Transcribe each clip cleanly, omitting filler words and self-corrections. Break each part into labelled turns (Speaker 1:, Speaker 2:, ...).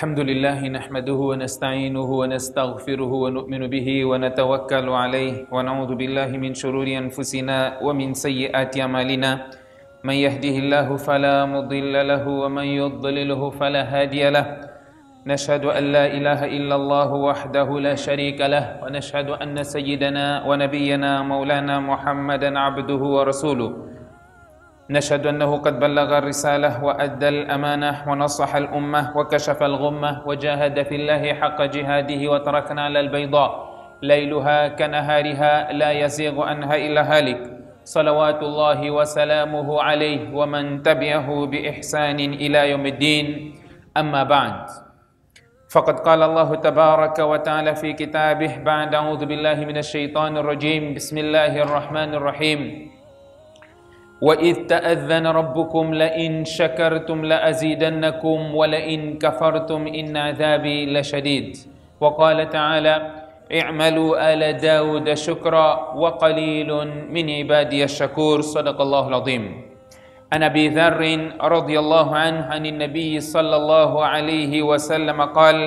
Speaker 1: الحمد لله نحمده ونستعينه ونستغفره ونؤمن به ونتوكل عليه ونعوذ بالله من شرور أنفسنا ومن سيئات أعمالنا من يهده الله فلا مضل له ومن يضلله فلا هادي له نشهد أن لا إله إلا الله وحده لا شريك له ونشهد أن سيدنا ونبينا مولانا محمدا عبده ورسوله نشهد أنه قد بلغ الرسالة وأدى الأمانة ونصح الأمة وكشف الغمة وجاهد في الله حق جهاده وتركنا على البيضاء ليلها كنهارها لا يزيغ عنها إلا هالك صلوات الله وسلامه عليه ومن تبعه بإحسان إلى يوم الدين أما بعد فقد قال الله تبارك وتعالى في كتابه بعد أعوذ بالله من الشيطان الرجيم بسم الله الرحمن الرحيم وَإِذْ تَأَذَّنَ رَبُّكُمْ لَئِنْ شَكَرْتُمْ لَأَزِيدَنَّكُمْ وَلَئِنْ كَفَرْتُمْ إِنَّ عَذَابِي لَشَدِيدٌ وقال تعالى اعملوا آل داود شكرا وقليل من عبادي الشكور صدق الله العظيم عن أبي ذر رضي الله عنه عن النبي صلى الله عليه وسلم قال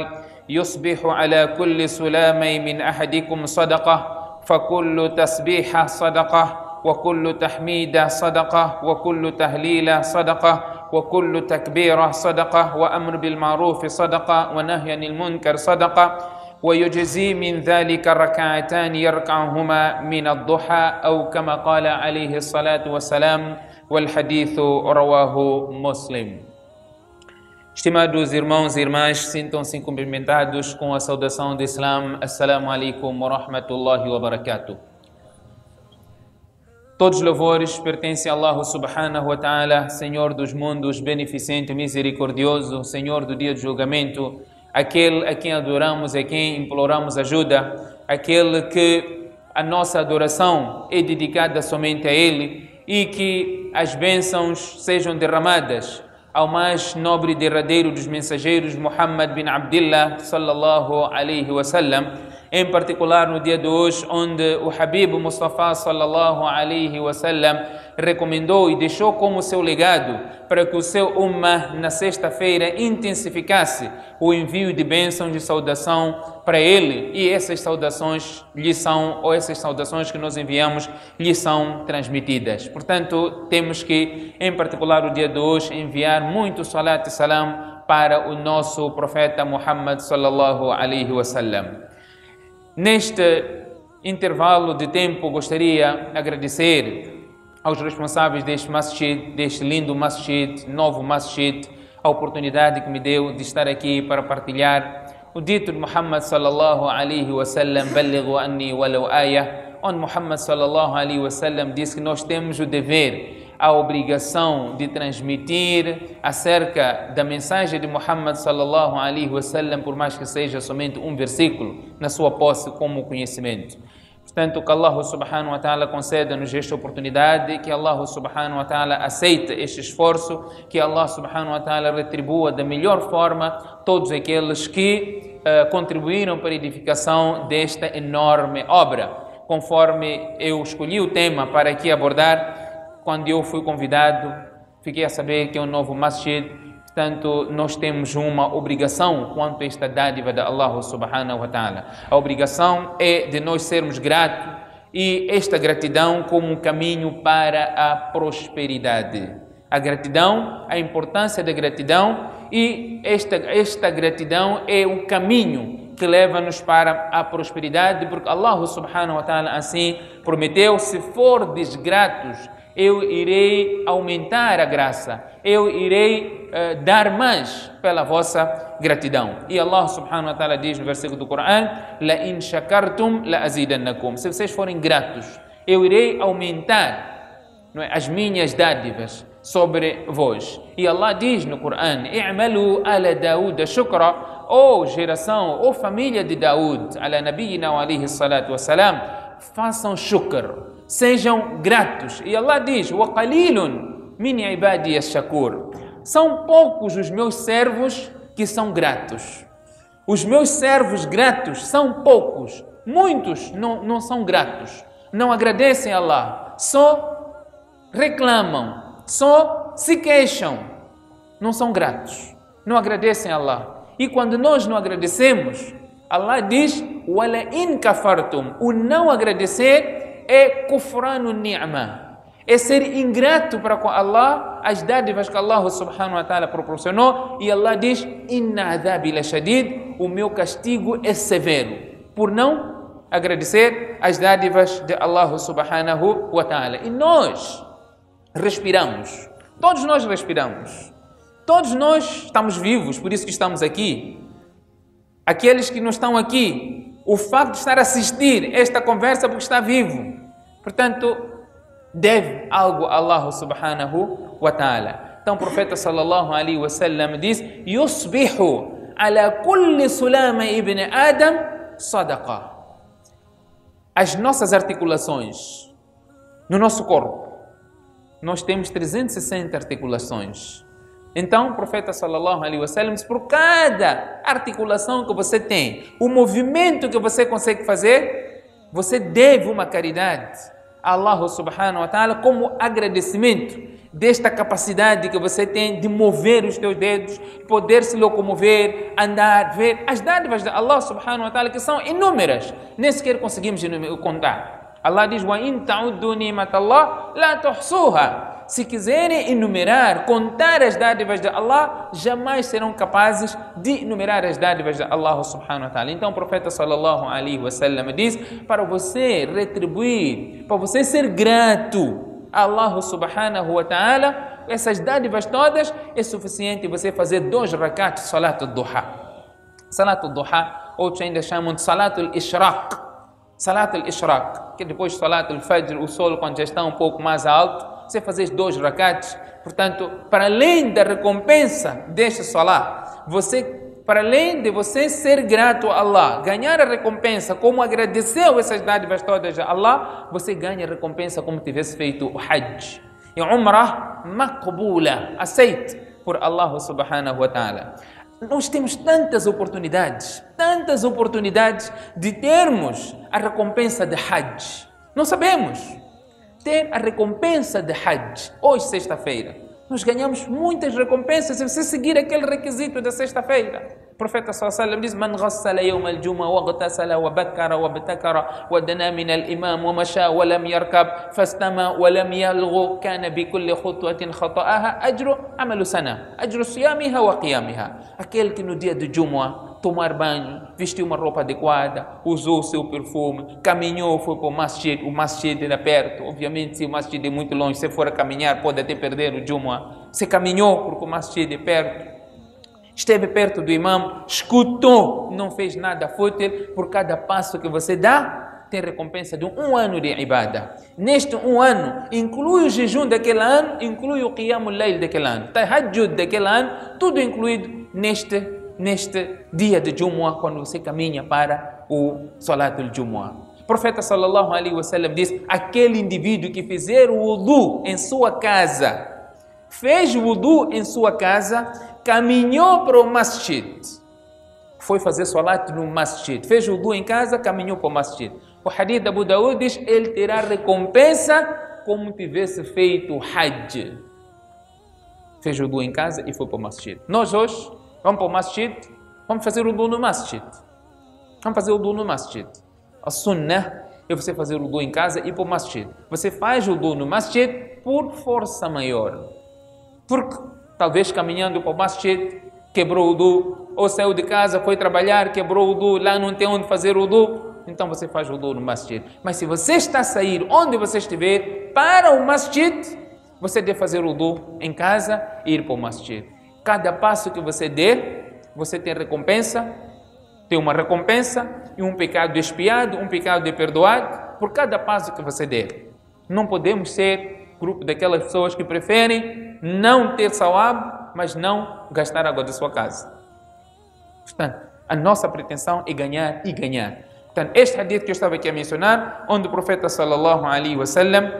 Speaker 1: يصبح على كل سلامي من أحدكم صدقة فكل تسبيحة صدقة وكل تحميدة صدقة وكل تهليلة صدقة وكل تكبيرة صدقة وأمر بالمعروف صدقة ونهي عن المنكر صدقة ويجزي من ذلك ركعتان يركعهما من الضحى أو كما قال عليه الصلاة والسلام والحديث رواه مسلم. Estimados irmãos e irmãs, sintam-se cumprimentados com a saudação do Islã. Assalamu alaikum wa rahmatullahi wa barakatuh. Todos os louvores pertencem a Allah subhanahu wa ta'ala, Senhor dos mundos, beneficente, misericordioso, Senhor do dia de julgamento, aquele a quem adoramos, a quem imploramos ajuda, aquele que a nossa adoração é dedicada somente a Ele e que as bênçãos sejam derramadas ao mais nobre e derradeiro dos mensageiros, Muhammad bin Abdillah, sallallahu alaihi wasallam, em particular no dia de hoje, onde o Habib Mustafa sallallahu alaihi wasallam recomendou e deixou como seu legado para que o seu ummah na sexta-feira intensificasse o envio de bênçãos de saudação para ele, e essas saudações essas saudações que nós enviamos lhe são transmitidas. Portanto, temos que, em particular o dia de hoje, enviar muito salat e salam para o nosso profeta Muhammad sallallahu alaihi wasallam. Neste intervalo de tempo, gostaria de agradecer aos responsáveis deste masjid, deste lindo masjid, novo masjid, a oportunidade que me deu de estar aqui para partilhar o dito de Muhammad sallallahu alaihi wasallam, balighu anni walau ayah, onde Muhammad sallallahu alaihi wasallam disse que nós temos o dever, a obrigação de transmitir acerca da mensagem de Muhammad sallallahu alaihi wasallam, por mais que seja somente um versículo, na sua posse como conhecimento. Portanto, que Allah subhanahu wa ta'ala conceda-nos esta oportunidade, que Allah subhanahu wa ta'ala aceite este esforço, que Allah subhanahu wa ta'ala retribua da melhor forma todos aqueles que contribuíram para a edificação desta enorme obra. Conforme eu escolhi o tema para aqui abordar, quando eu fui convidado, fiquei a saber que é um novo masjid. Portanto, nós temos uma obrigação quanto a esta dádiva de Allah subhanahu wa ta'ala. A obrigação é de nós sermos gratos, e esta gratidão como um caminho para a prosperidade. A gratidão, a importância da gratidão, e esta gratidão é o caminho que leva-nos para a prosperidade, porque Allah subhanahu wa ta'ala assim prometeu: se for desgratos, eu irei aumentar a graça, eu irei dar mais pela vossa gratidão. E Allah subhanahu wa ta'ala diz no versículo do Corão: la in shakartum la azidannakum. Se vocês forem gratos, eu irei aumentar, não é, as minhas dádivas. sobre vós. E Allah diz no Corão: "I'malu ala Daud shukra", ou geração, ou família de Daud, ala nabiyina wa alayhi salatu wassalam, façam shukr, sejam gratos. E Allah diz: "Wa qalilun min ibadi ash-shakur", são poucos os meus servos que são gratos. Os meus servos gratos são poucos, muitos não são gratos, não agradecem a Allah, só reclamam, só se queixam, não são gratos, não agradecem a Allah. E quando nós não agradecemos, Allah diz: "Wala in kafartum", o não agradecer é kufranu ni'ma, é ser ingrato para com Allah, as dádivas que Allah subhanahu wa ta'ala proporcionou. E Allah diz: "Inna adhabi la shadid", o meu castigo é severo, por não agradecer as dádivas de Allah subhanahu wa ta'ala. E nós respiramos, todos nós respiramos, todos nós estamos vivos, por isso que estamos aqui. Aqueles que não estão aqui, o facto de estar a assistir esta conversa porque está vivo, portanto, deve algo a Allah subhanahu wa ta'ala. Então o profeta sallallahu alaihi wasallam diz: "Yusbihu ala kulli sulama ibn Adam sadaqa". As nossas articulações no nosso corpo, nós temos 360 articulações. Então o profeta sallallahu alaihi wasallam diz: por cada articulação que você tem, o movimento que você consegue fazer, você deve uma caridade a Allah subhanahu wa ta'ala como agradecimento desta capacidade que você tem de mover os teus dedos, poder se locomover, andar, ver as dádivas de Allah subhanahu wa ta'ala, que são inúmeras, nem sequer conseguimos contar. Allah diz: "Wa in ta'uddu ni'matallah la tuhsuha". Se quiserem enumerar, contar as dádivas de Allah, jamais serão capazes de enumerar as dádivas de Allah subhanahu wa ta'ala. Então o profeta sallallahu alaihi wasallam diz: para você retribuir, para você ser grato a Allah subhanahu wa ta'ala, essas dádivas todas, é suficiente você fazer 2 rakats de salat al-duha. Salat al-duha, outros ainda chamam de salat al-ishraq. Salat al-ishraq, que depois de salat al-fajr, o sol quando já está um pouco mais alto, você fazer 2 rakats. Portanto, para além da recompensa deste salat, para além de você ser grato a Allah, ganhar a recompensa como agradeceu essas dádivas todas a Allah, você ganha a recompensa como tivesse feito o Hajj. E Umrah maqbula, aceite por Allah subhanahu wa ta'ala. Nós temos tantas oportunidades de termos a recompensa de Hajj. Não sabemos ter a recompensa de Hajj. Hoje, sexta-feira, nós ganhamos muitas recompensas se você seguir aquele requisito da sexta-feira. O profeta sallallahu alaihi wasallam diz: "Man ghassala yawm al-jum'a wa ghtasala wa bakkara wa btakara wa dana min al-imam wa masha wa lam yarkab fastama wa lam yalghu kana bi kulli khutwatin khata'aha ajru amalu sana, ajru siyamiha wa qiyamiha". Aquele que no dia de Jumu'ah tomar banho, vestiu uma roupa adequada, usou o seu perfume, caminhou, foi para o masjid era perto. Obviamente, se o masjid é muito longe, se for a caminhar, pode até perder o Jumu'ah. Você caminhou porque o masjid é perto, esteve perto do imam, escutou, não fez nada fútil. Por cada passo que você dá, tem recompensa de 1 ano de ibadah. Neste 1 ano, inclui o jejum daquele ano, inclui o qiyamul layl daquele ano, tahajjud daquele ano, tudo incluído neste dia de Jumu'ah, quando você caminha para o Salatul Jumu'ah. O profeta sallallahu alaihi wasallam diz: aquele indivíduo que fizer o wudu em sua casa, fez o wudu em sua casa, caminhou para o masjid, foi fazer salat no masjid, fez o wudu em casa, caminhou para o masjid. O hadith de Abu Daud diz: ele terá recompensa como tivesse feito Hajj. Fez o wudu em casa e foi para o masjid. Nós hoje vamos para o masjid, vamos fazer o wudu no masjid. Vamos fazer o wudu no masjid. A sunnah é você fazer o wudu em casa e ir para o masjid. Você faz o wudu no masjid por força maior. Porque talvez caminhando para o masjid, quebrou o wudu, ou saiu de casa, foi trabalhar, quebrou o wudu, lá não tem onde fazer o wudu, então você faz o wudu no masjid. Mas se você está a sair, onde você estiver, para o masjid, você deve fazer o wudu em casa e ir para o masjid. Cada passo que você der, você tem recompensa, tem uma recompensa e um pecado expiado, um pecado perdoado por cada passo que você der. Não podemos ser grupo daquelas pessoas que preferem não ter sawab, mas não gastar água da sua casa. Portanto, a nossa pretensão é ganhar e ganhar. Portanto, este hadith que eu estava aqui a mencionar, onde o profeta sallallahu alaihi wasallam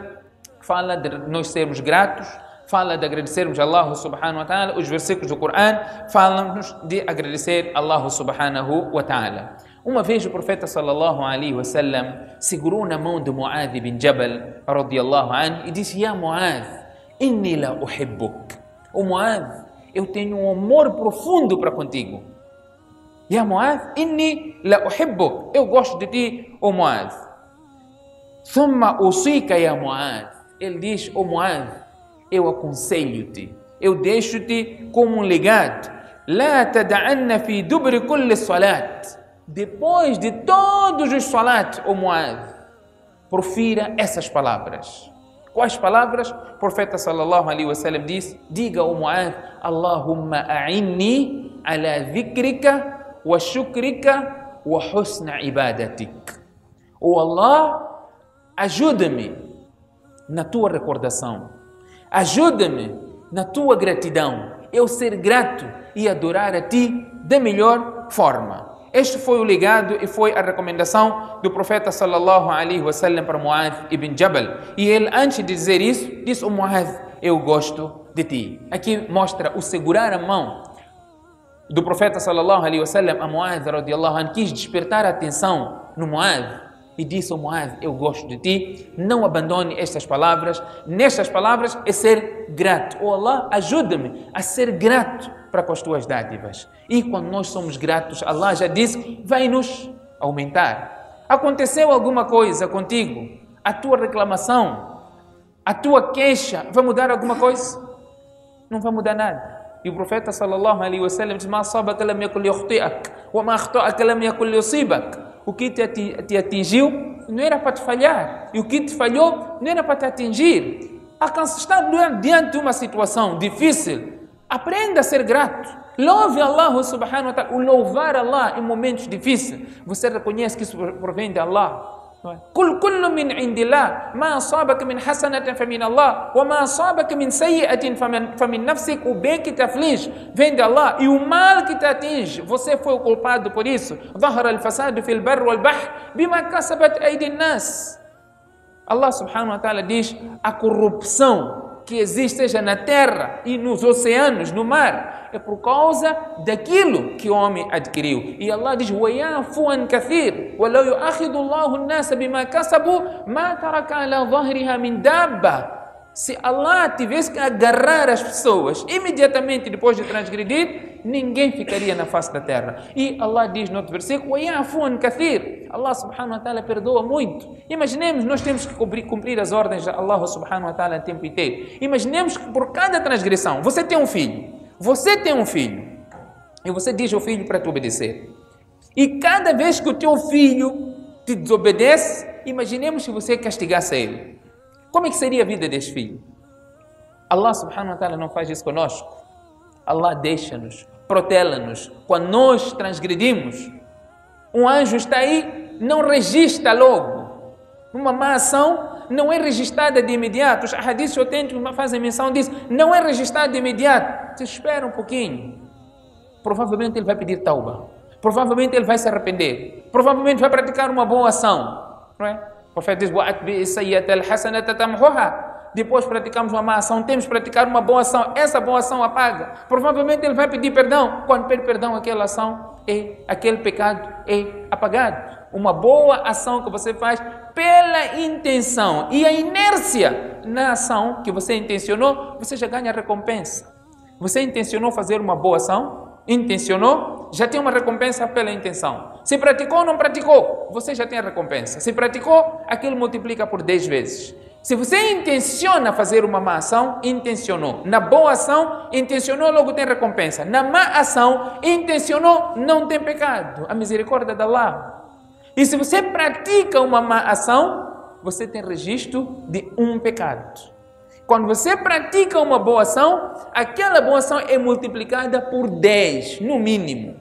Speaker 1: fala de nós sermos gratos, fala de agradecermos a Allah subhanahu wa ta'ala, os versículos do Coran falam-nos de agradecer a Allah subhanahu wa ta'ala. Uma vez o profeta sallallahu alaihi wasallam segurou na mão de Mu'adh bin Jabal radiyallahu anhu e disse: Ya Mu'adh, inni la uhibbuk. O Mu'adh, eu tenho um amor profundo para contigo. Ya Mu'adh, inni la uhibbuk. Eu gosto de ti, o Mu'adh. Thumma usika ya Mu'adh. Ele diz: o Mu'adh, eu aconselho-te, eu deixo-te como um legado. La tada'anna fi dubri kulli salat. Depois de todos os salat, o Mu'adh, profira essas palavras. Quais palavras? O profeta sallallahu alaihi wasallam disse: diga ao Mu'adh: Allahumma a'inni ala dhikrika wa shukrika wa husna ibadatik. Oh Allah, ajuda-me na tua recordação, ajuda-me na tua gratidão, eu ser grato e adorar a ti da melhor forma. Este foi o legado e foi a recomendação do profeta sallallahu alaihi wasallam para Mu'adh ibn Jabal. E ele, antes de dizer isso, disse: o Mu'adh, eu gosto de ti. Aqui mostra o segurar a mão do profeta sallallahu alaihi wasallam a Mu'adh radiyallahu anhu, quis despertar a atenção no Mu'adh e disse ao Mu'adh: eu gosto de ti, não abandone estas palavras. Nestas palavras é ser grato. Oh Allah, ajuda-me a ser grato para com as tuas dádivas. E quando nós somos gratos, Allah já disse que vai nos aumentar. Aconteceu alguma coisa contigo, a tua reclamação, a tua queixa, vai mudar alguma coisa? Não vai mudar nada. E o profeta sallallahu alaihi wasallam diz: ma asabaka lam yakul yukhti'ak wa ma akhta'aka lam yakul yusibak. O que te atingiu não era para te falhar, e o que te falhou não era para te atingir. Está diante de uma situação difícil, aprenda a ser grato. Louve Allah subhanahu wa ta'ala. O louvar Allah em momentos difíceis, você reconhece que isso provém de Allah. كل من عند الله ما أصابك من حسنة فمن الله وما أصابك من سيئة فمن نفسك. O bem que te aflige vem de Allah, e o mal que te atinge, você foi o culpado por isso. ظهر الفساد في البر والبحر بما كسبت أيدي الناس. Allah subhanahu wa ta'ala diz: a corrupção que existe seja na terra e nos oceanos, no mar, é por causa daquilo que o homem adquiriu. E Allah diz: وَيَعْفُوَ عَنْ كَثِيرٍ وَلَوْ يُؤَخِذُ اللَّهُ النَّاسَ بِمَا كَسَبُوا مَا تَرَكَ عَلَى ظَهْرِهَا مِنْ دَابَّةٍ. Se Allah tivesse que agarrar as pessoas imediatamente depois de transgredir, ninguém ficaria na face da terra. E Allah diz no outro versículo: وَيَعْفُوَ عَنْ كَثِيرٍ. Allah subhanahu wa ta'ala perdoa muito. Imaginemos, nós temos que cumprir as ordens de Allah subhanahu wa ta'ala o tempo inteiro. Imaginemos que por cada transgressão, você tem um filho, e você diz ao filho para te obedecer. E cada vez que o teu filho te desobedece, imaginemos se você castigasse ele. Como é que seria a vida deste filho? Allah subhanahu wa ta'ala não faz isso conosco. Allah deixa-nos, protela-nos. Quando nós transgredimos, um anjo está aí, não registra logo. Uma má ação não é registrada de imediato. Os hadiths autênticos fazem menção disso. Não é registrada de imediato. Você espera um pouquinho. Provavelmente ele vai pedir tauba. Provavelmente ele vai se arrepender. Provavelmente vai praticar uma boa ação. Não é? O profeta diz: depois praticamos uma má ação, temos que praticar uma boa ação. Essa boa ação apaga. Provavelmente ele vai pedir perdão. Quando pede perdão, aquela ação aquele pecado é apagado. Uma boa ação que você faz pela intenção e a inércia na ação que você intencionou, você já ganha recompensa. Você intencionou fazer uma boa ação? Intencionou? Já tem uma recompensa pela intenção. Se praticou ou não praticou, você já tem a recompensa. Se praticou, aquilo multiplica por 10 vezes. Se você intenciona fazer uma má ação, intencionou. Na boa ação, intencionou, logo tem recompensa. Na má ação, intencionou, não tem pecado. A misericórdia de Allah. E se você pratica uma má ação, você tem registro de um pecado. Quando você pratica uma boa ação, aquela boa ação é multiplicada por 10, no mínimo.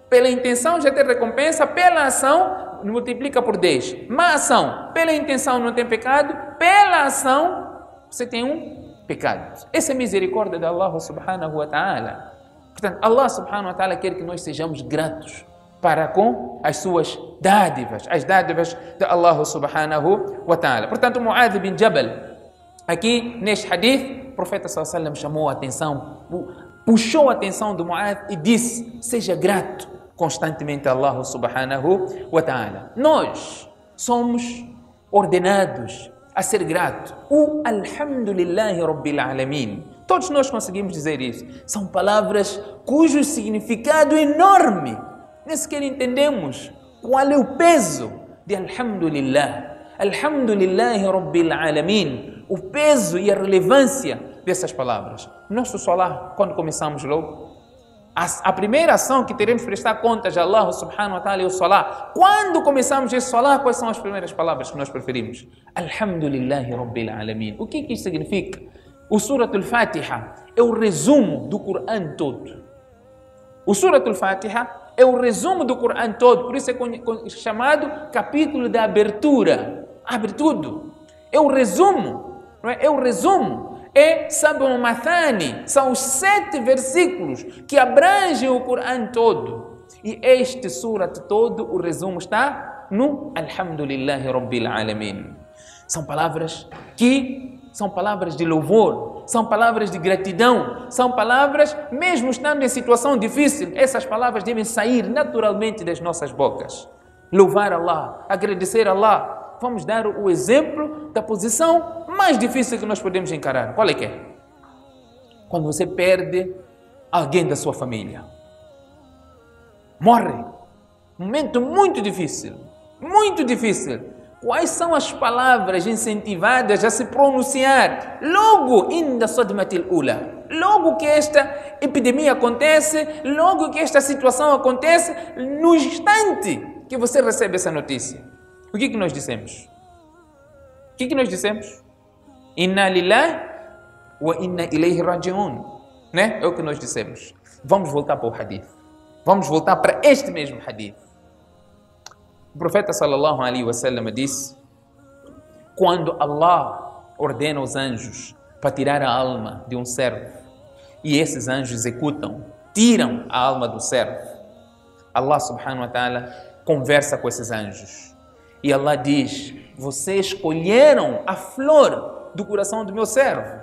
Speaker 1: Pela intenção já tem recompensa, pela ação multiplica por 10. Má ação, pela intenção não tem pecado, pela ação você tem um pecados. Essa é a misericórdia de Allah subhanahu wa ta'ala. Portanto, Allah subhanahu wa ta'ala quer que nós sejamos gratos para com as suas dádivas, as dádivas de Allah subhanahu wa ta'ala. Portanto, Mu'adh bin Jabal, aqui neste hadith, o profeta sallallahu alaihi wasallam chamou a atenção, puxou a atenção de Mu'adh e disse: seja grato constantemente a Allah subhanahu wa ta'ala. Nós somos ordenados a ser grato. O Alhamdulillahi Rabbil Alamin. Todos nós conseguimos dizer isso. São palavras cujo significado é enorme. Nem sequer entendemos qual é o peso de Alhamdulillah. Alhamdulillahi Rabbil Alamin. O peso e a relevância dessas palavras. Nosso salah, quando começamos logo, a primeira ação que teremos que prestar contas a Allah subhanahu wa ta'ala é o salah. Quando começamos esse salah, quais são as primeiras palavras que nós preferimos? Alhamdulillahi Rabbil Alamin. O que isso significa? O Surat al-Fatiha é o resumo do Coran todo. O Surat al-Fatiha é o resumo do Coran todo. Por isso é chamado capítulo da abertura. Abre tudo. É o resumo. Não é? É o resumo. É Sab'u Mathani, são os 7 versículos que abrangem o Coran todo. E este surat todo, o resumo está no Alhamdulillahi Rabbil Alamin. São palavras de louvor, são palavras de gratidão, são palavras, mesmo estando em situação difícil, essas palavras devem sair naturalmente das nossas bocas. Louvar Allah, agradecer a Allah. Vamos dar o exemplo da posição mais difícil que nós podemos encarar. Qual é que é? Quando você perde alguém da sua família. Morre. Momento muito difícil. Muito difícil. Quais são as palavras incentivadas a se pronunciar logo inda sadmatil ula? Logo que esta epidemia acontece, logo que esta situação acontece, no instante que você recebe essa notícia. O que nós dissemos? O que nós dissemos? Inna lillahi wa inna ilayhi raji'un. Né? É o que nós dissemos. Vamos voltar para o hadith. Vamos voltar para este mesmo hadith. O profeta sallallahu alaihi wasallam disse: quando Allah ordena os anjos para tirar a alma de um servo, e esses anjos executam, tiram a alma do servo, Allah subhanahu wa ta'ala conversa com esses anjos. E Allah diz: vocês escolheram a flor do coração do meu servo.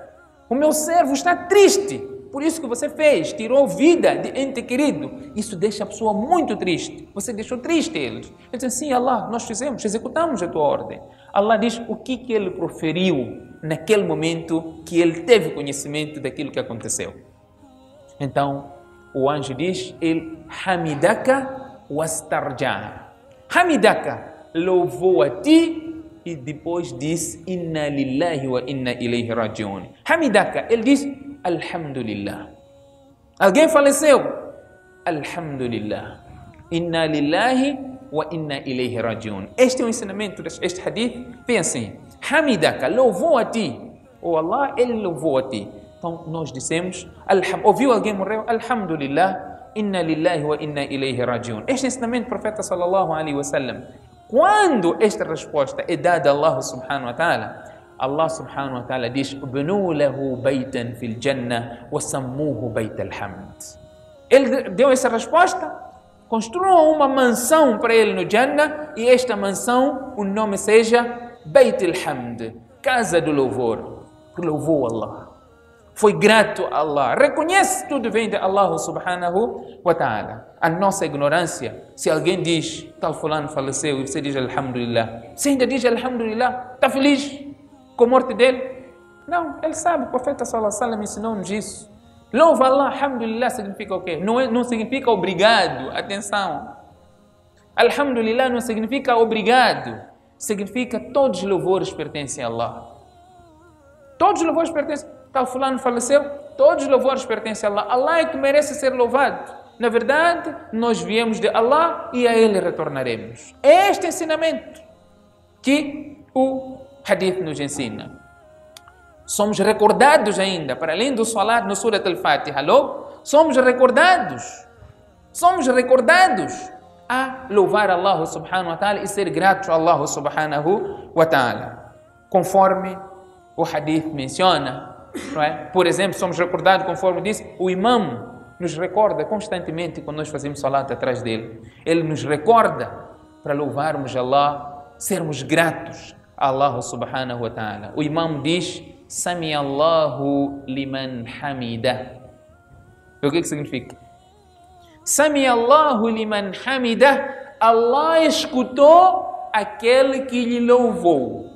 Speaker 1: O meu servo está triste. Por isso que você fez, tirou vida de ente querido. Isso deixa a pessoa muito triste. Você deixou triste eles. Ele diz: sim, Allah, nós fizemos, executamos a tua ordem. Allah diz o que ele proferiu naquele momento que ele teve conhecimento daquilo que aconteceu. Então, o anjo diz: ele hamidaka wastarja. Hamidaka, louvou a ti e depois disse: inna lillahi wa inna ilayhi raji'un. Hamidaka, ele diz: Alhamdulillah. Alguém faleceu? Alhamdulillah. Inna lillahi wa inna ilayhi raji'un. Este é o ensinamento deste hadith. Vem assim: Hamidaka, louvou a ti. Oh Allah, ele louvou a ti. Então nós dissemos: ouviu alguém morreu? Alhamdulillah. Inna lillahi wa inna ilayhi raji'un. Este ensinamento do profeta sallallahu alaihi wasallam. Quando esta resposta é dada a Allah subhanahu wa ta'ala, Allah subhanahu wa ta'ala diz: "Bnu lahu baytan fil jannah wa sammuhu bayt al-hamd." Ele deu essa resposta: construam uma mansão para ele no Jannah e esta mansão, o nome seja Bayt al-Hamd, casa do louvor. Louvou Allah. Foi grato a Allah. Reconhece tudo vem de Allah subhanahu wa ta'ala. A nossa ignorância, se alguém diz, tal fulano faleceu, e você diz Alhamdulillah. Você ainda diz Alhamdulillah? Está feliz com a morte dele? Não, ele sabe, o profeta sallallahu alaihi wasallam ensinou-nos isso. Louva Allah, Alhamdulillah significa o quê? Não significa obrigado, atenção. Alhamdulillah não significa obrigado. Significa todos os louvores pertencem a Allah. Todos os louvores pertencem. Tal fulano faleceu, todos os louvores pertencem a Allah. Allah é que merece ser louvado. Na verdade, nós viemos de Allah e a Ele retornaremos. É este ensinamento que o hadith nos ensina. Somos recordados ainda, para além do salat no Surat al-Fatiha, somos recordados a louvar Allah subhanahu wa ta'ala e ser gratos a Allah subhanahu wa ta'ala. Conforme o hadith menciona, não é? Por exemplo, somos recordados, conforme disse, o imam nos recorda constantemente quando nós fazemos salat atrás dele. Ele nos recorda para louvarmos Allah, sermos gratos a Allah subhanahu wa ta'ala. O imam diz, Sami Allahu liman hamida. O que significa? Sami Allahu liman hamida. Allah escutou aquele que lhe louvou.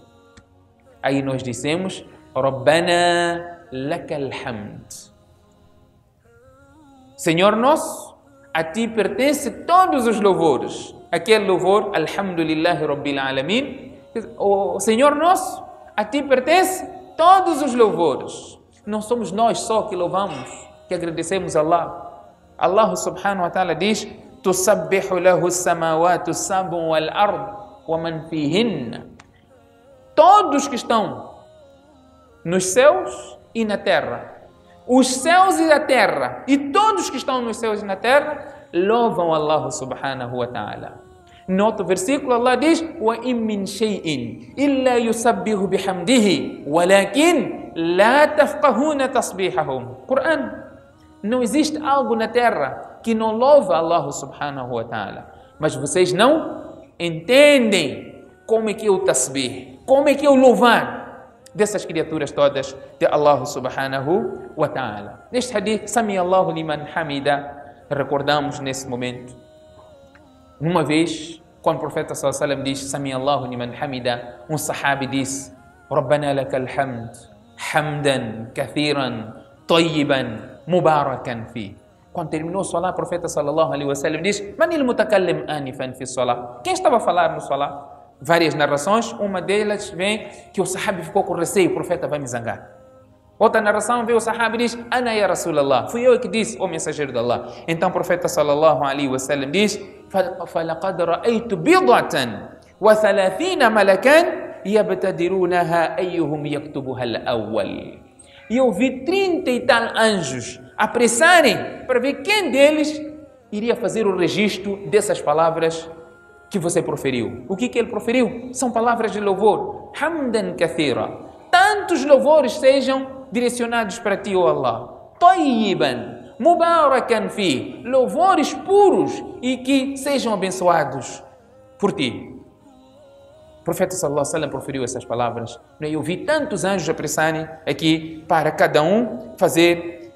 Speaker 1: Aí nós dissemos, Rabbana lakal hamd. Senhor nosso, a ti pertence todos os louvores. Aquele louvor, Alhamdulillahi Rabbil Alamin. O Senhor nosso, a ti pertence todos os louvores. Não somos nós só que louvamos, que agradecemos a Allah. Allah subhanahu wa ta'ala diz, Tusabbihu lahu as-samawatu sab'u wal-ard wa man fihinna. Todos que estão nos céus e na terra, os céus e a terra, e todos que estão nos céus e na terra, louvam Allah subhanahu wa ta'ala. No outro versículo, Allah diz, وَإِن مِّن شَيْءٍ إِلَّا يُسَبِّحُ بِحَمْدِهِ وَلَكِنْ لَا تَفْقَهُونَ تَصْبِيحَهُمْ. Corão. Não existe algo na terra que não louva Allah subhanahu wa ta'ala. Mas vocês não entendem como é que é o tasbih, como é que é o louvar dessas criaturas todas de Allah subhanahu wa ta'ala. Neste hadith, Sami Allahu liman hamida, recordamos nesse momento. Uma vez, quando o profeta sallallahu alaihi wasallam diz Sami Allahu liman hamida, um sahabi disse Rabbana lakal hamd, hamdan kathiran, tayyiban, mubarakan fi. Quando terminou o salat, o profeta sallallahu alaihi wasallam diz Manil mutakallim anifan fi salat. Quem estava a falar no salat? Várias narrações, uma delas vem que o sahabi ficou com receio, o profeta vai me zangar. Outra narração vem o sahabi diz, Ana ya Rasulallah, fui eu que disse, o mensageiro de Allah. Então o profeta sallallahu alaihi wasallam diz, فَلَقَدْ رَأَيْتُ بِضْعَةً وَثَلَاثِينَ مَلَكًا يَبْتَدِرُونَهَا أَيُّهُمْ يَكْتُبُهَا الْأَوَّلِ. E eu vi 30 e tal anjos apressarem para ver quem deles iria fazer o registro dessas palavras que você proferiu. O que ele proferiu? São palavras de louvor. Hamdan kathira. Tantos louvores sejam direcionados para ti, ó Allah. Tayyiban, mubarakan fi. Louvores puros e que sejam abençoados por ti. O profeta sallallahu alaihi wasallam proferiu essas palavras. Eu vi tantos anjos apressarem aqui para cada um fazer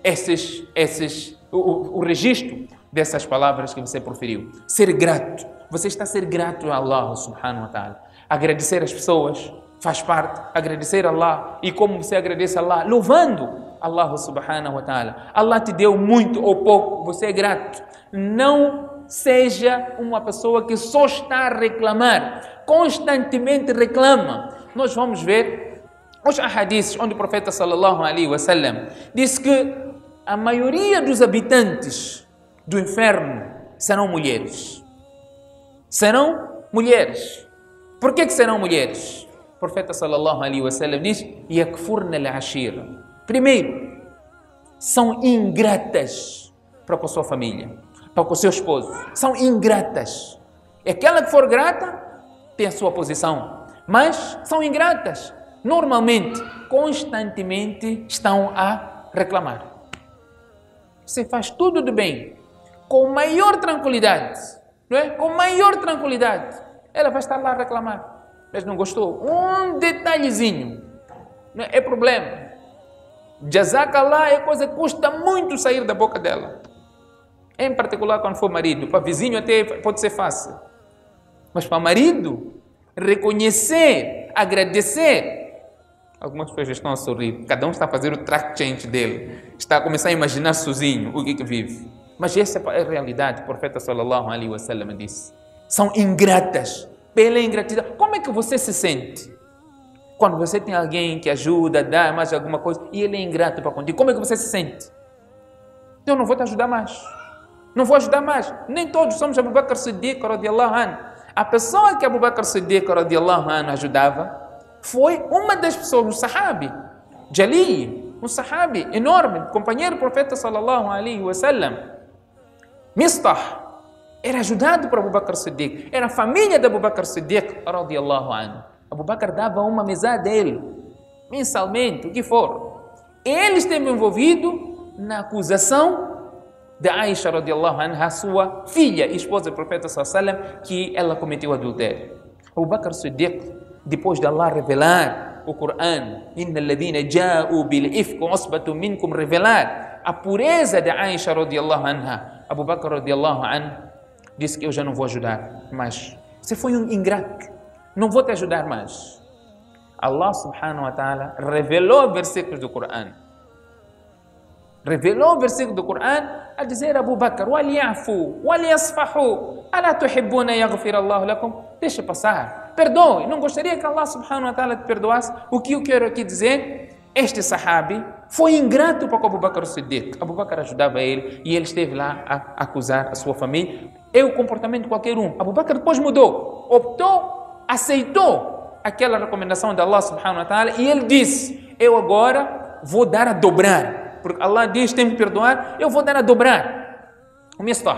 Speaker 1: o registro dessas palavras que você proferiu. Ser grato. Você está a ser grato a Allah subhanahu wa ta'ala. Agradecer as pessoas faz parte. Agradecer a Allah. E como você agradece a Allah? Louvando Allah subhanahu wa ta'ala. Allah te deu muito ou pouco. Você é grato. Não seja uma pessoa que só está a reclamar. Constantemente reclama. Nós vamos ver os ahadiths onde o profeta sallallahu alaihi wasallam diz que a maioria dos habitantes do inferno serão mulheres. Serão mulheres. Por que serão mulheres? O profeta sallallahu alaihi wasallam diz, yakfurna al-ashira. Primeiro, são ingratas para com a sua família, para com o seu esposo. São ingratas. Aquela que for grata tem a sua posição, mas são ingratas. Normalmente, constantemente estão a reclamar. Você faz tudo de bem, com maior tranquilidade, não é? Com maior tranquilidade. Ela vai estar lá a reclamar. Mas não gostou. Um detalhezinho. Não é problema. Jazakallah é coisa que custa muito sair da boca dela. Em particular quando for marido. Para vizinho até pode ser fácil. Mas para marido, reconhecer, agradecer. Algumas pessoas estão a sorrir. Cada um está a fazer o track change dele. Está a começar a imaginar sozinho o que vive. Mas essa é a realidade. O profeta sallallahu alaihi wasallam disse. São ingratas. Pela ingratidão. Como é que você se sente? Quando você tem alguém que ajuda, dá mais alguma coisa, e ele é ingrato para contigo, como é que você se sente? Eu não vou te ajudar mais. Não vou ajudar mais. Nem todos somos Abu Bakr Siddiq radiallahu anhu. A pessoa que Abu Bakr Siddiq radiallahu anhu ajudava foi uma das pessoas, um sahabi, Jali, um sahabi enorme, companheiro do profeta sallallahu alaihi wasallam. Mistah era ajudado por Abu Bakr Siddiq. Era a família de Abu Bakr Siddiq radiallahu anhu. Abu Bakr dava uma mesada a ele, mensalmente, o que for. Ele esteve envolvido na acusação de Aisha radiallahu anha, sua filha, esposa do profeta sallallahu alaihi wasallam, que ela cometeu adultério. Abu Bakr Siddiq, depois de Allah revelar o Corão, Inna alladhina ja'u bil ifk usbatun minkum, revelar a pureza de Aisha radiallahu anha, Abu Bakr radiallahu anhu disse que eu já não vou ajudar mais. Você foi um ingrato, não vou te ajudar mais. Allah subhanahu wa ta'ala revelou versículos do Corão. Revelou o versículo do Corão a dizer a Abu Bakr: "Wali'afu, wali'asfahu, ala tuhibbuna yaghfir Allah lakum?" Deixa passar, perdoe. Não gostaria que Allah subhanahu wa ta'ala te perdoasse? O que eu quero aqui dizer? Este sahabi foi ingrato para com Abu Bakr Siddiq. Abu Bakr ajudava ele e ele esteve lá a acusar a sua família. É o comportamento de qualquer um. Abu Bakr depois mudou, optou, aceitou aquela recomendação de Allah subhanahu wa ta'ala e ele disse: eu agora vou dar a dobrar. Porque Allah diz: tem que me perdoar, eu vou dar a dobrar. O mistah,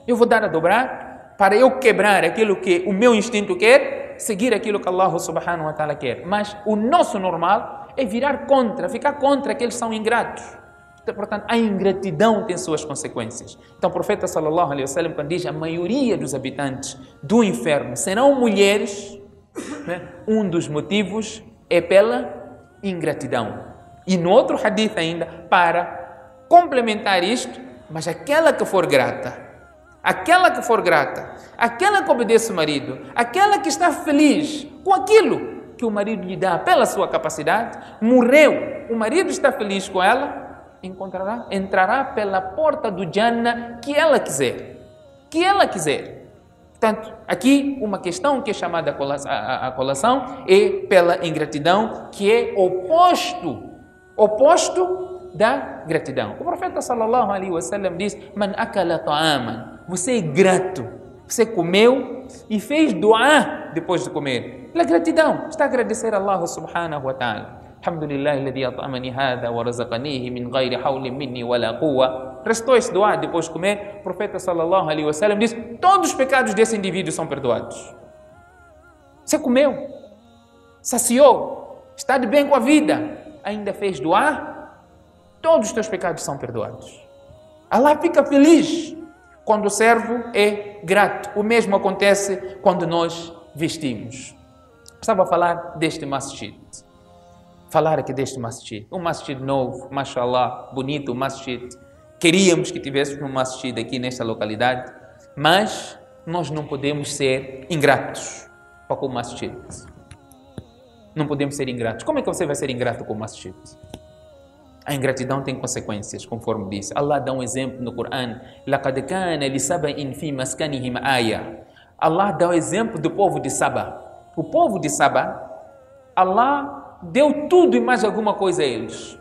Speaker 1: eu vou dar a dobrar para eu quebrar aquilo que o meu instinto quer, seguir aquilo que Allah subhanahu wa ta'ala quer. Mas o nosso normal é virar contra, ficar contra aqueles que são ingratos. Portanto, a ingratidão tem suas consequências. Então o profeta sallallahu alaihi wasallam, quando diz a maioria dos habitantes do inferno serão mulheres, né? Um dos motivos é pela ingratidão. E no outro hadith ainda, para complementar isto, mas aquela que for grata, aquela que obedece o marido, aquela que está feliz com aquilo que o marido lhe dá pela sua capacidade, morreu, o marido está feliz com ela, entrará pela porta do Jannah que ela quiser. Portanto, aqui uma questão que é chamada a colação é pela ingratidão, que é oposto da gratidão. O profeta sallallahu alaihi wasallam diz: "Man akala ta'aman", você é grato, você comeu e fez dua depois de comer. Pela gratidão, está a agradecer a Allah subhanahu wa ta'ala. Alhamdulillah alladhi at'amani hadha wa razaqanihi min ghairi hawlin minni wala quwwa. Restou esse dua depois de comer. O profeta sallallahu alaihi wasallam diz: todos os pecados desse indivíduo são perdoados. Você comeu, saciou, está de bem com a vida, ainda fez dua, todos os teus pecados são perdoados. Allah fica feliz quando o servo é grato. O mesmo acontece quando nós vestimos. Estava a falar deste masjid. Falar aqui deste masjid. Um masjid novo, mashallah, bonito masjid. Queríamos que tivéssemos um masjid aqui nesta localidade, mas nós não podemos ser ingratos para com o masjid. Não podemos ser ingratos. Como é que você vai ser ingrato com o masjid? A ingratidão tem consequências, conforme disse. Allah dá um exemplo no Corão. لَقَدْ كَانَ لِسَبَإٍ فِي مَسْكَنِهِمْ آيَةٌ. Allah dá o exemplo do povo de Saba. O povo de Saba, Allah deu tudo e mais alguma coisa a eles.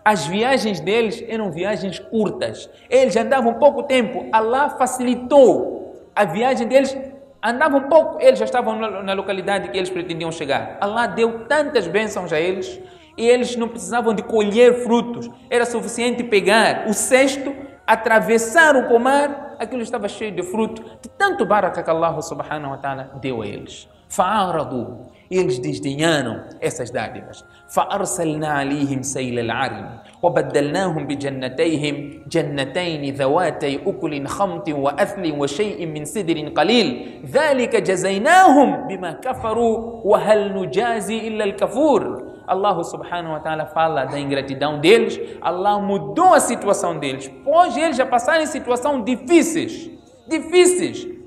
Speaker 1: As viagens deles eram viagens curtas. Eles andavam pouco tempo. Allah facilitou a viagem deles. Andavam pouco, eles já estavam na localidade que eles pretendiam chegar. Allah deu tantas bênçãos a eles e eles não precisavam de colher frutos. Era suficiente pegar o cesto, atravessar o pomar, aquilo estava cheio de fruto, de tanto baraka que Allah subhanahu wa ta'ala deu a eles. Fa'aradu, eles desdenharam essas dádivas. فَأَرْسَلْنَا عَلَيْهِمْ سَيْلَ الْعَرِمِ وَبَدَّلْنَاهُمْ بِجَنَّتَيْهِمْ جَنَّتَيْنِ ذَوَاتَيْ أُكُلٍ خَمْطٍ وَأَثْلٍ وَشَيْءٍ مِّنْ سِدْرٍ قَلِيلٍ ذَلِكَ جَزَيْنَاهُمْ بِمَا كَفَرُوا وَهَلْ نُجَازِي إِلَّا الْكَفُورِ. Allah subhanahu wa ta'ala fala da ingratidão deles. Allah mudou a situação deles, pois eles já passaram em situações difíceis.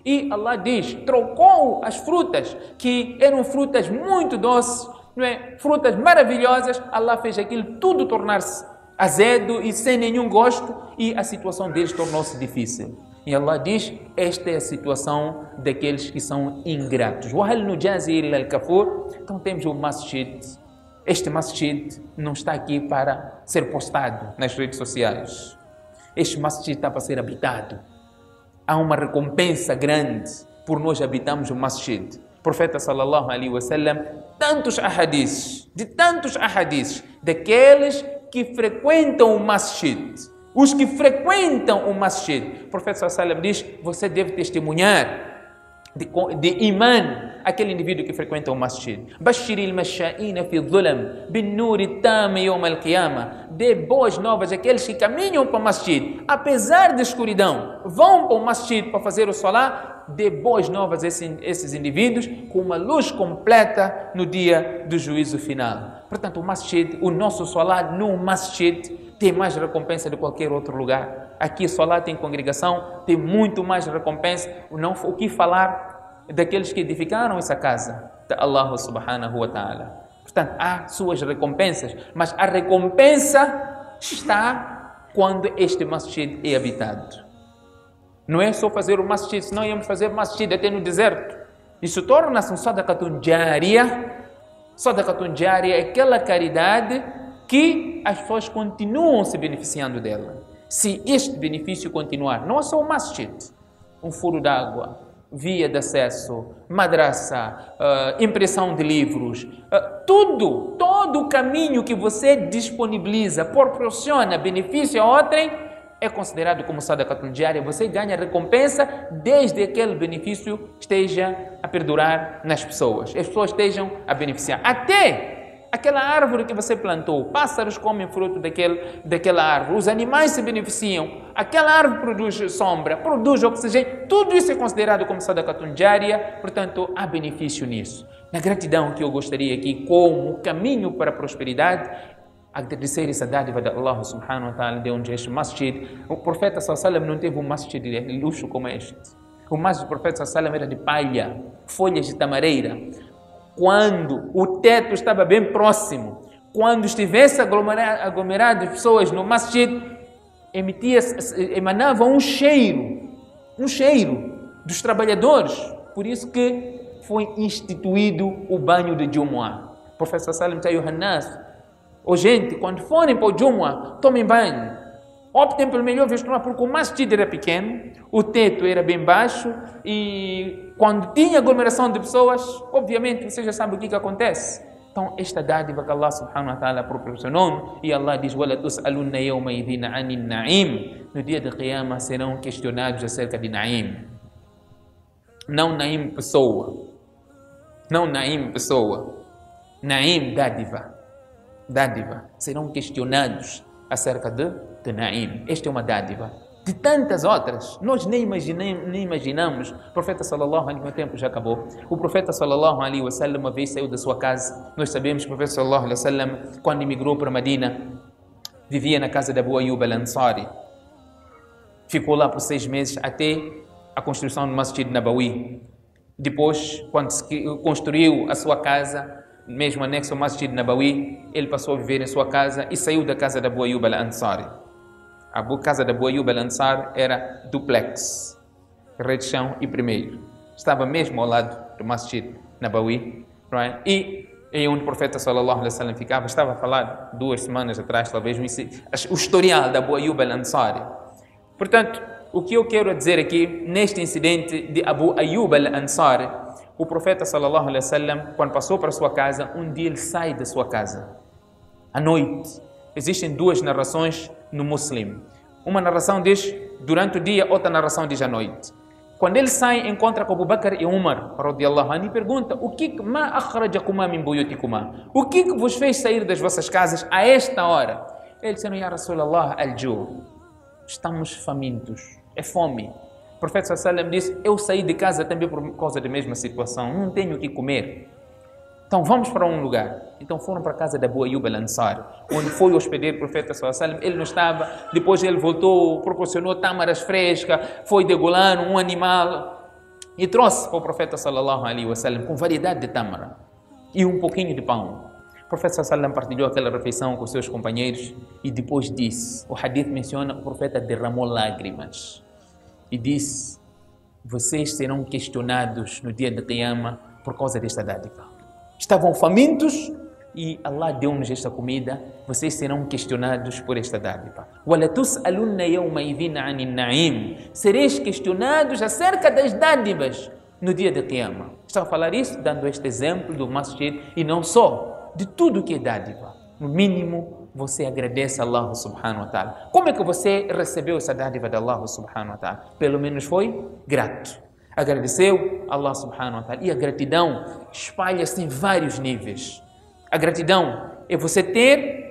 Speaker 1: E Allah diz, trocou as frutas, que eram frutas muito doces, não é? Frutas maravilhosas. Allah fez aquilo tudo tornar-se azedo e sem nenhum gosto, e a situação deles tornou-se difícil. E Allah diz, esta é a situação daqueles que são ingratos. وَهَلْ نُجَازِي إِلَّا الْكَفُورِ. Então temos o masjid. Este masjid não está aqui para ser postado nas redes sociais. Este masjid está para ser habitado. Há uma recompensa grande por nós habitarmos o masjid. O profeta sallallahu alaihi wasallam, tantos ahadiths daqueles que frequentam o masjid. Os que frequentam o masjid. O profeta sallallahu alaihi wasallam diz, você deve testemunhar de imã aquele indivíduo que frequenta o masjid. Bashiril masha'ina fi dhulam bin nuri tam yawm al-qiyamah. Dê boas novas àqueles que caminham para o masjid, apesar da escuridão, vão para o masjid para fazer o salah. Dê boas novas a esses indivíduos com uma luz completa no dia do juízo final. Portanto, o masjid, o nosso salah no masjid tem mais recompensa de qualquer outro lugar. Aqui salah tem congregação, tem muito mais recompensa. O que falar daqueles que edificaram essa casa de Allah subhanahu wa ta'ala. Portanto, há suas recompensas, mas a recompensa está quando este masjid é habitado. Não é só fazer o masjid, senão íamos fazer masjid até no deserto. Isso torna-se um sadaqatun jariyah. Sadaqatun jariyah é aquela caridade que as pessoas continuam se beneficiando dela. Se este benefício continuar, não é só o masjid, um furo d'água, via de acesso, madraça, impressão de livros, todo o caminho que você disponibiliza, proporciona benefício a outrem, é considerado como sadaqatun jariyah. Você ganha recompensa desde que aquele benefício esteja a perdurar nas pessoas, as pessoas estejam a beneficiar. Até aquela árvore que você plantou, pássaros comem fruto daquela árvore, os animais se beneficiam, aquela árvore produz sombra, produz oxigênio, tudo isso é considerado como sadaqatun jariyah, portanto há benefício nisso. Na gratidão que eu gostaria aqui, como caminho para a prosperidade, agradecer essa dádiva de Allah subhanahu wa ta'ala, de onde este masjid, o profeta sallallahu alaihi wasallam não teve um masjid de luxo como este. O masjid do profeta sallallahu alaihi wasallam era de palha, folhas de tamareira. Quando o teto estava bem próximo, quando estivesse aglomerado de pessoas no masjid, emanava um cheiro dos trabalhadores. Por isso que foi instituído o banho de Jumu'ah. O professor Salim disse: gente, quando forem para o Jumu'ah, tomem banho. Optem pelo melhor vestuário, porque o masjid era pequeno, o teto era bem baixo e quando tinha aglomeração de pessoas, obviamente você já sabe o que acontece. Então, esta dádiva que Allah subhanahu wa ta'ala proporcionou, e Allah diz: وَلَا تُسْأَلُنَّ يَوْمَئِذٍ عَنِ النَّعِيمِ. No dia de Qiyamah serão questionados acerca de Naim. Não Naim pessoa. Não Naim pessoa. Naim dádiva. Dádiva. Serão questionados acerca de Naim. Esta é uma dádiva. De tantas outras, nós nem imaginamos. O profeta sallallahu alaihi wasallam, o tempo já acabou. O profeta sallallahu alaihi wasallam uma vez saiu da sua casa. Nós sabemos que o profeta sallallahu alaihi wasallam, quando emigrou para Medina, vivia na casa de Abu Ayyub al-Ansari. Ficou lá por 6 meses até a construção do Masjid Nabawi. Depois, quando se construiu a sua casa, mesmo anexo ao Masjid Nabawi, ele passou a viver em sua casa e saiu da casa de Abu Ayyub al-Ansari. A casa de Abu Ayyub al-Ansar era duplex, rede de chão e primeiro. Estava mesmo ao lado do Masjid Nabawi, right? E onde o profeta sallallahu alaihi wasallam ficava. Estava a falar 2 semanas atrás, talvez, o historial de Abu Ayyub al-Ansari. Portanto, o que eu quero dizer aqui, neste incidente de Abu Ayyub al-Ansari, o profeta sallallahu alaihi wasallam, quando passou para a sua casa, um dia ele sai da sua casa, à noite. Existem 2 narrações no Muslim. Uma narração diz durante o dia, outra narração diz à noite. Quando ele sai, encontra com Abu Bakr e Umar, radiyallahu anhu, e pergunta: o que vos fez sair das vossas casas a esta hora? Eles disseram: Ya Rasulallah, al-ju'. Estamos famintos, é fome. O profeta sallallahu alaihi wasallam disse: eu saí de casa também por causa da mesma situação, não tenho o que comer. Então vamos para um lugar. Então foram para a casa de Abu Ayyub al-Ansari, onde foi o hospedeiro do profeta sallallahu alaihi wasallam. Ele não estava, depois ele voltou, proporcionou tâmaras frescas, foi degolando um animal e trouxe para o profeta sallallahu alaihi wasallam com variedade de tâmara e um pouquinho de pão. O profeta sallallahu alaihi wasallam partilhou aquela refeição com seus companheiros e depois disse, o hadith menciona, o profeta derramou lágrimas e disse: vocês serão questionados no dia de Qiyamah por causa desta dádiva. Estavam famintos e Allah deu-nos esta comida, vocês serão questionados por esta dádiva. وَلَا تُسْأَلُنَّ يَوْمَئِذٍ عَنِ النَّعِيمِ. Sereis questionados acerca das dádivas no dia de Qiyamah. Estava a falar isso, dando este exemplo do masjid, e não só, de tudo que é dádiva. No mínimo, você agradece a Allah subhanahu wa ta'ala. Como é que você recebeu essa dádiva de Allah subhanahu wa ta'ala? Pelo menos foi grato. agradeceu Allah subhanahu wa ta'ala. E a gratidão espalha-se em vários níveis. A gratidão é você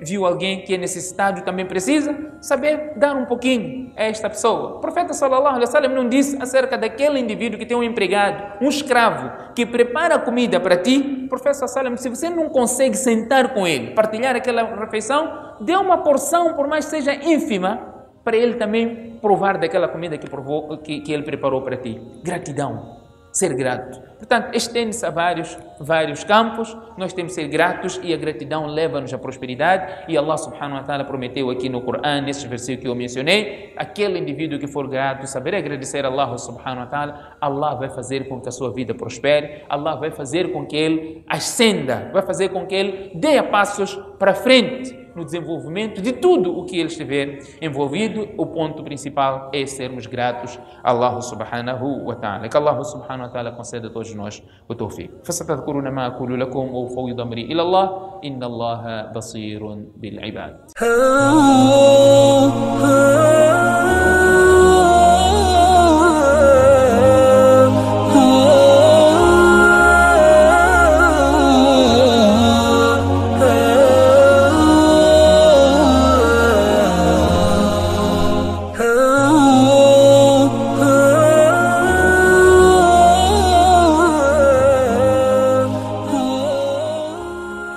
Speaker 1: viu alguém que é necessitado e também precisa, saber dar um pouquinho a esta pessoa. O profeta sallallahu alaihi wasallam não disse acerca daquele indivíduo que tem um empregado, um escravo, que prepara a comida para ti. O profeta sallallahu alaihi wasallam, se você não consegue sentar com ele, partilhar aquela refeição, dê uma porção, por mais que seja ínfima, para ele também provar daquela comida que ele preparou para ti. Gratidão. Ser grato. Portanto, estende-se a vários campos. Nós temos que ser gratos e a gratidão leva-nos à prosperidade. E Allah subhanahu wa ta'ala prometeu aqui no Corão, nesse versículo que eu mencionei, aquele indivíduo que for grato, saber agradecer a Allah subhanahu wa ta'ala, Allah vai fazer com que a sua vida prospere, Allah vai fazer com que ele ascenda, vai fazer com que ele dê passos para frente no desenvolvimento de tudo o que ele estiver envolvido. O ponto principal é sermos gratos a Allah subhanahu wa ta'ala. Que Allah subhanahu wa ta'ala conceda a todos nós o tawfiq. فستذكرون ما أقول لكم وأفوض أمري إلى الله إن الله بصير بالعباد.